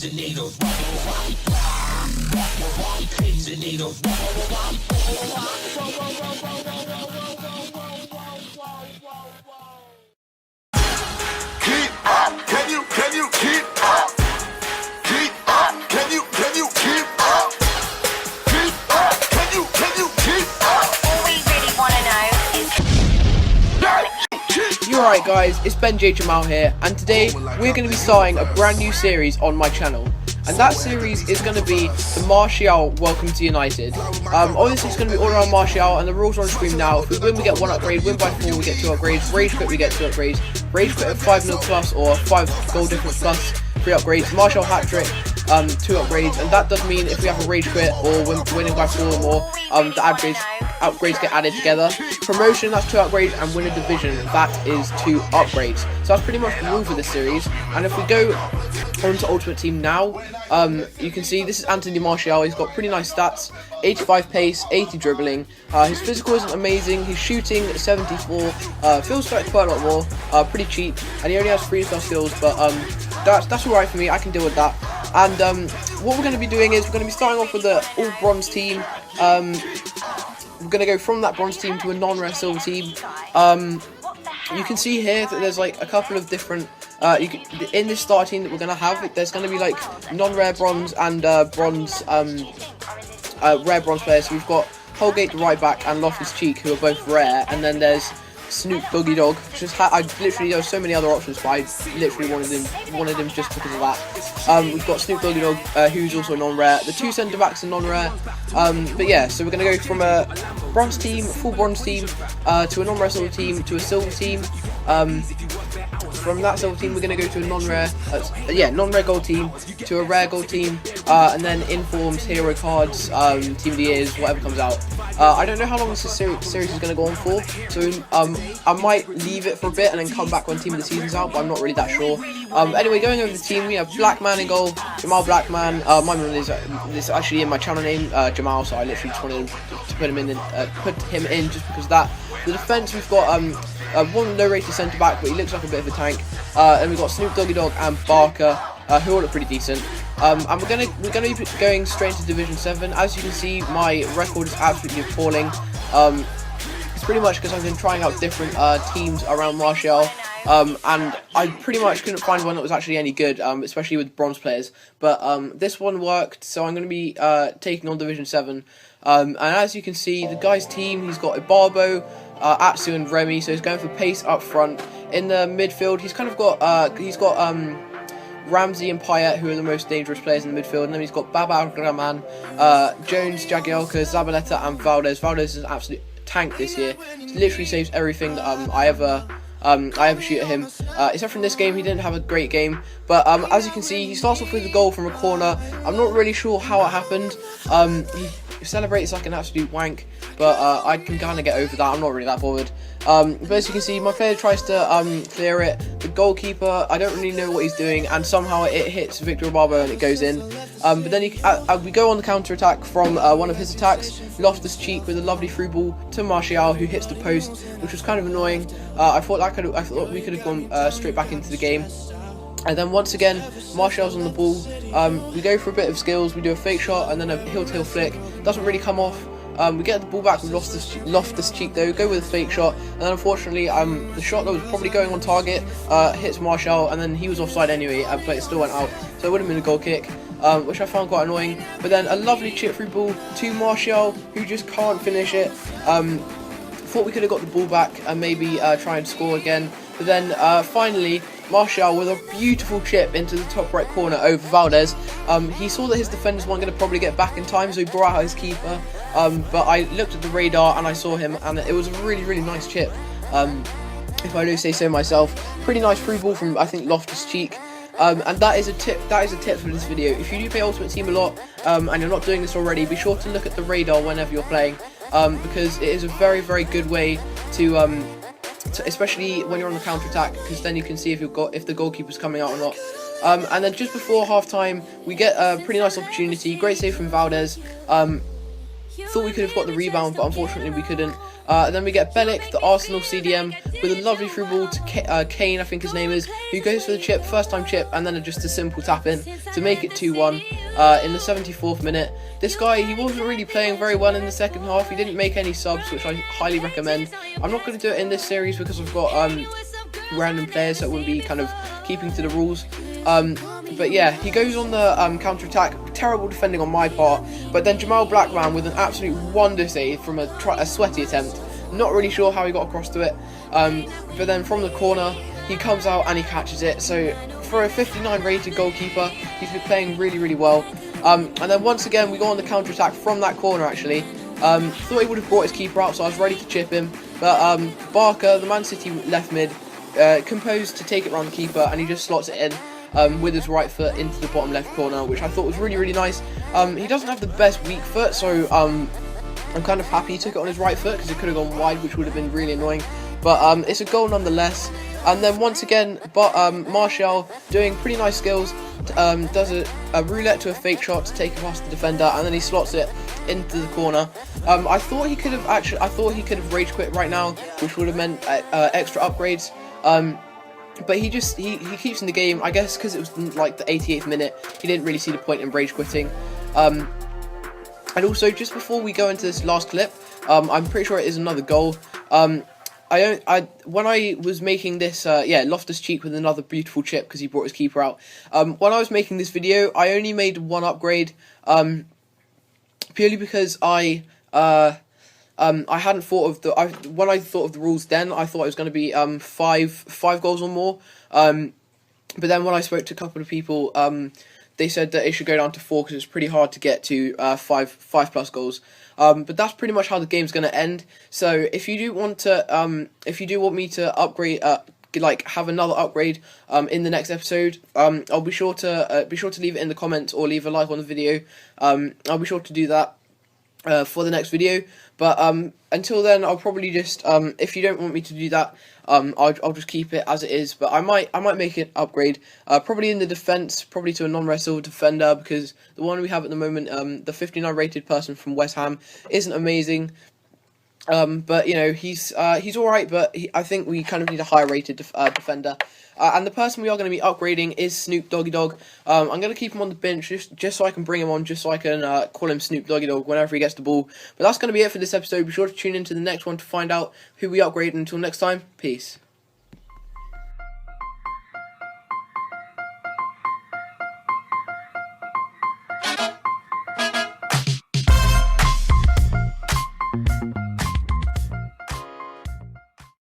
up, can you keep up? Keep up, can you keep up? Keep up, can you keep up? All we really want to know is... You're right guys, it's Ben J Jamal here, and today we're going to be starting a brand new series on my channel. And that series is going to be the Martial Welcome to United. Obviously it's going to be all around Martial, and the rules are on screen now. If we win, we get 1 upgrade, win by 4, we get 2 upgrades, rage quit, we get 2 upgrades, rage quit at 5-0 plus or 5 goal difference plus 3 upgrades, Martial hat trick, 2 upgrades, and that does mean if we have a rage quit or winning by 4 or more, the upgrades get added together. Promotion, that's 2 upgrades, and win a division, that is 2 upgrades. So that's pretty much the rule for this series. And if we go on to Ultimate Team now, you can see this is Anthony Martial. He's got pretty nice stats: 85 pace, 80 dribbling. His physical isn't amazing. His shooting 74. Feels like quite a lot more. Pretty cheap, and he only has 3-star skills, but that's alright for me. I can deal with that. And what we're going to be doing is we're going to be starting off with the all bronze team. We're going to go from that bronze team to a non-rare silver team. You can see here that there's like a couple of different in this starter team that we're going to have. There's going to be like non-rare bronze and bronze rare bronze players. So we've got Holgate the right back and Loftus-Cheek, who are both rare, and then there's Snoop Doggy Dog. I literally, there were so many other options, but I literally wanted him just because of that. We've got Snoop Doggy Dog, who's also non-rare. The 2 centre backs are non-rare. But yeah, so we're gonna go from a bronze team, full bronze team, to a non-rare silver team, to a silver team. From that silver team, we're going to go to a non-rare gold team, to a rare gold team, and then informs, hero cards, team of the years, whatever comes out. I don't know how long this series is going to go on for, so I might leave it for a bit and then come back when team of the season's out, but I'm not really that sure. Anyway, going over the team, we have Blackman in goal, Jamal Blackman. My name is actually in my channel name, Jamal, so I literally just wanted to put him in just because of that. The defence, we've got one low-rated centre-back, but he looks like a bit of a tank. And we've got Snoop Doggy Dog and Barker, who all look pretty decent. And we're gonna be going straight into Division 7. As you can see, my record is absolutely appalling. It's pretty much because I've been trying out different teams around Martial, and I pretty much couldn't find one that was actually any good, especially with bronze players. But this one worked, so I'm going to be taking on Division 7. And as you can see, the guy's team, he's got Ibarbo, Atsu and Remy, so he's going for pace up front. In the midfield, he's kind of got Ramsey and Payet, who are the most dangerous players in the midfield, and then he's got Baba Graman, Jones, Jagielka, Zabaleta and Valdez. Valdez is an absolute tank this year. He literally saves everything that I ever shoot at him. Except from this game, he didn't have a great game. But as you can see, he starts off with a goal from a corner. I'm not really sure how it happened. He celebrates like an absolute wank, but I can kind of get over that. I'm not really that bothered. But as you can see, my player tries to clear it. The goalkeeper, I don't really know what he's doing, and somehow it hits Victor Ibarbo and it goes in. But then we go on the counter attack from one of his attacks. Loftus-Cheek with a lovely through ball to Martial, who hits the post, which was kind of annoying. I thought we could have gone straight back into the game. And then once again, Martial's on the ball. We go for a bit of skills. We do a fake shot and then a heel-to-heel flick. Doesn't really come off. We get the ball back with Loftus-Cheek though, go with a fake shot, and then unfortunately the shot that was probably going on target hits Martial, and then he was offside anyway, but it still went out, so it would have been a goal kick, which I found quite annoying. But then a lovely chip through ball to Martial, who just can't finish it. Thought we could have got the ball back and maybe try and score again, but then finally Martial with a beautiful chip into the top right corner over Valdez. He saw that his defenders weren't going to probably get back in time, so he brought out his keeper. But I looked at the radar and I saw him, and it was a really, really nice chip. If I do say so myself, pretty nice through ball from, I think, Loftus-Cheek. And that is a tip for this video. If you do play Ultimate Team a lot and you're not doing this already, be sure to look at the radar whenever you're playing, because it is a very, very good way to especially when you're on the counter attack, because then you can see if the goalkeeper's coming out or not. And then just before half time, we get a pretty nice opportunity. Great save from Valdez. Thought we could have got the rebound, but unfortunately we couldn't. Then we get Bellic, the Arsenal CDM, with a lovely through ball to Kane, I think his name is, who goes for the chip, first time chip, and then just a simple tap in to make it 2-1 in the 74th minute. This guy, he wasn't really playing very well in the second half. He didn't make any subs, which I highly recommend. I'm not going to do it in this series because I've got random players, so it wouldn't be kind of keeping to the rules. But yeah, he goes on the counter-attack, terrible defending on my part, but then Jamal Blackman with an absolute wonder save from a sweaty attempt. Not really sure how he got across to it, but then from the corner, he comes out and he catches it. So for a 59 rated goalkeeper, he's been playing really, really well. And then once again, we go on the counter-attack from that corner actually. Thought he would have brought his keeper out, so I was ready to chip him, but Barker, the Man City left mid, composed to take it round the keeper, and he just slots it in with his right foot into the bottom left corner, which I thought was really, really nice. He doesn't have the best weak foot, so I'm kind of happy he took it on his right foot because it could have gone wide, which would have been really annoying. But it's a goal nonetheless. And then once again, Martial doing pretty nice skills, does a roulette to a fake shot to take it past the defender, and then he slots it into the corner. I thought he could have rage quit right now, which would have meant extra upgrades. But he keeps in the game, I guess, because it was like the 88th minute. He didn't really see the point in rage quitting. And also, just before we go into this last clip, I'm pretty sure it is another goal. When I was making this, Loftus-Cheek with another beautiful chip because he brought his keeper out. When I was making this video, I only made one upgrade, purely because I hadn't thought of when I thought of the rules then, I thought it was going to be five goals or more. But then when I spoke to a couple of people, they said that it should go down to 4 because it's pretty hard to get to 5+ goals. But that's pretty much how the game's going to end. So if you do want me to upgrade, have another upgrade in the next episode, I'll be sure to leave it in the comments or leave a like on the video. I'll be sure to do that for the next video. But until then, I'll probably just if you don't want me to do that, I'll just keep it as it is. But I might make an upgrade, probably in the defense, probably to a non-wrestle defender, because the one we have at the moment, the 59 rated person from West Ham, isn't amazing. But you know, he's all right, but I think we kind of need a higher rated defender. And the person we are going to be upgrading is Snoop Doggy Dogg. I'm going to keep him on the bench just so I can bring him on, just so I can call him Snoop Doggy Dogg whenever he gets the ball. But that's going to be it for this episode. Be sure to tune into the next one to find out who we upgrade. Until next time, peace.